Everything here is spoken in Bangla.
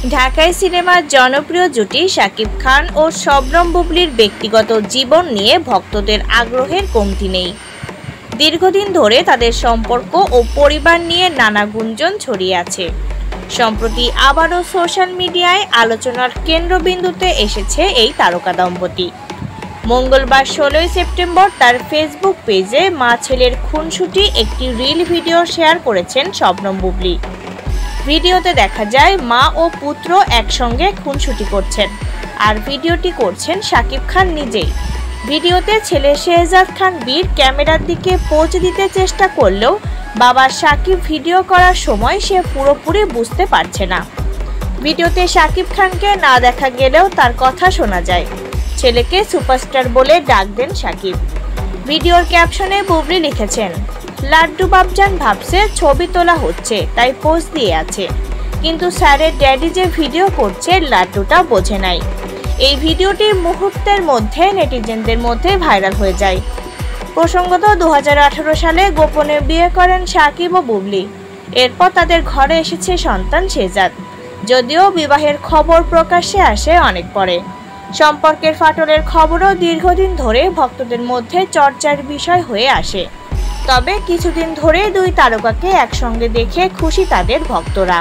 ঢাকাই সিনেমার জনপ্রিয় জুটি শাকিব খান ও শবনম বুবলীর ব্যক্তিগত জীবন নিয়ে ভক্তদের আগ্রহের কমতি নেই। দীর্ঘদিন ধরে তাদের সম্পর্ক ও পরিবার নিয়ে নানা গুঞ্জন ছড়িয়ে আছে। সম্প্রতি আবারও সোশ্যাল মিডিয়ায় আলোচনার কেন্দ্রবিন্দুতে এসেছে এই তারকা দম্পতি। মঙ্গলবার 16 সেপ্টেম্বর তার ফেসবুক পেজে মা ছেলের খুনসুটি একটি রিল ভিডিও শেয়ার করেছেন শবনম বুবলী। ভিডিওতে দেখা যায় মা ও পুত্র একসঙ্গে খুনসুটি করছেন, আর ভিডিওটি করছেন শাকিব খান নিজেই। ভিডিওতে ছেলে শেহজাদ খান বীর ক্যামেরার দিকে পোজ দিতে চেষ্টা করলেও বাবা শাকিব ভিডিও করার সময় সে পুরোপুরি বুঝতে পারছে না। ভিডিওতে শাকিব খানকে না দেখা গেলেও তার কথা শোনা যায়। ছেলেকে সুপারস্টার বলে ডাক দেন শাকিব। ভিডিওর ক্যাপশনে বুবলী লিখেছেন, লাড্ডু বাবজান ভাবছে ছবি তোলা হচ্ছে তাই পোজ দিয়ে আছে, কিন্তু স্যারের ড্যাডি যে ভিডিও করছে লাড্ডুটা বোঝে নাই। এই ভিডিওটি মুহূর্তের মধ্যে নেটিজেনদের মধ্যে ভাইরাল হয়ে যায়। প্রসঙ্গত 2018 সালে গোপনে বিয়ে করেন শাকিব ও বুবলী। এরপর তাদের ঘরে এসেছে সন্তান শেহজাদ, যদিও বিবাহের খবর প্রকাশ্যে আসে অনেক পরে। সম্পর্কের ফাটলের খবরও দীর্ঘদিন ধরে ভক্তদের মধ্যে চর্চার বিষয় হয়ে আসে। তবে কিছুদিন ধরে দুই তারকাকে একসঙ্গে দেখে খুশি তাদের ভক্তরা।